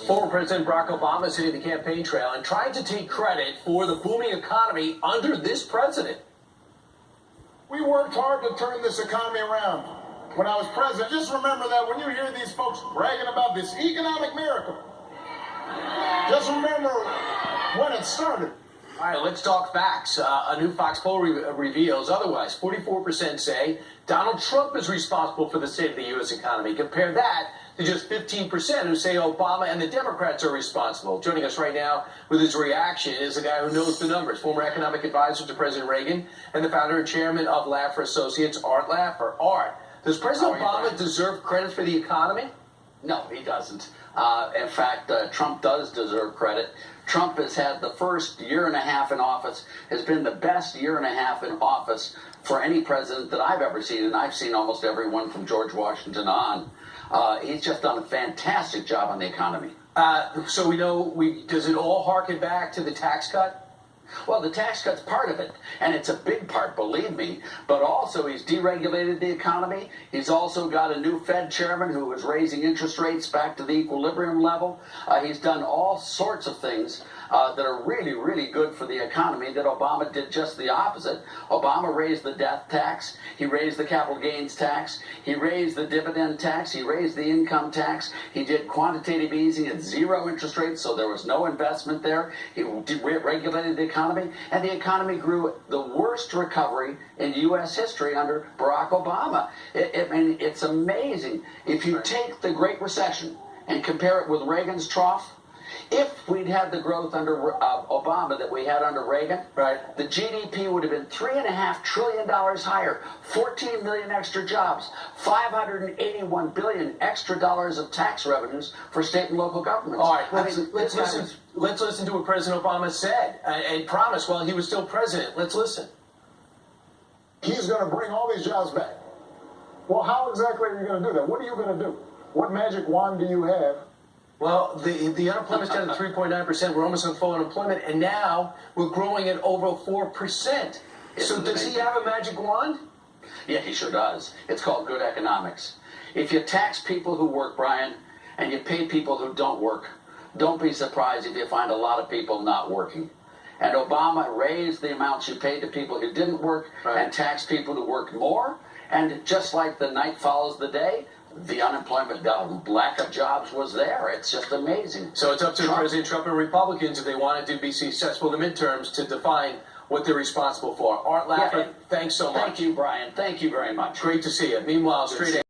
Former President Barack Obama is hitting the campaign trail and trying to take credit for the booming economy under this president. We worked hard to turn this economy around. When I was president, just remember that when you hear these folks bragging about this economic miracle, just remember when it started. All right, let's talk facts. A new Fox poll reveals otherwise. 44% say Donald Trump is responsible for the state of the U.S. economy. Compare that to just 15% who say Obama and the Democrats are responsible. Joining us right now with his reaction is a guy who knows the numbers, former economic advisor to President Reagan and the founder and chairman of Laffer Associates, Art Laffer. Art, does President Obama deserve credit for the economy? No, he doesn't. In fact, Trump does deserve credit. Trump has had the first year and a half in office, has been the best year and a half in office for any president that I've ever seen, and I've seen almost everyone from George Washington on. He's just done a fantastic job on the economy. So we know, does it all harken back to the tax cut? Well, the tax cut's part of it, and it's a big part, believe me, but also he's deregulated the economy. He's also got a new Fed chairman who is raising interest rates back to the equilibrium level. He's done all sorts of things that are really, really good for the economy that Obama did just the opposite. Obama raised the death tax. He raised the capital gains tax. He raised the dividend tax. He raised the income tax. He did quantitative easing at zero interest rates, so there was no investment there. He regulated the economy, and the economy grew the worst recovery in U.S. history under Barack Obama. I mean, it's amazing. If you take the Great Recession and compare it with Reagan's trough, if we'd had the growth under Obama that we had under Reagan, right, the GDP would have been $3.5 trillion higher, 14 million extra jobs, $581 billion extra dollars of tax revenues for state and local governments. All right, let's listen to what President Obama said and promised while he was still president. Let's listen. He's going to bring all these jobs back. Well, how exactly are you going to do that? What are you going to do? What magic wand do you have? Well, the unemployment's down to 3.9%. We're almost on full unemployment, and now we're growing at over 4%. So does he have a magic wand? Yeah, he sure does. It's called good economics. If you tax people who work, Brian, and you pay people who don't work, don't be surprised if you find a lot of people not working. And Obama raised the amounts you paid to people who didn't work and taxed people who worked more. And just like the night follows the day, the unemployment, the lack of jobs was there. It's just amazing. So it's up to President Trump and Republicans, if they wanted to be successful in the midterms, to define what they're responsible for. Art Laffer, thanks so much. Thank you, Brian. Thank you very much. Great to see you. Meanwhile, straight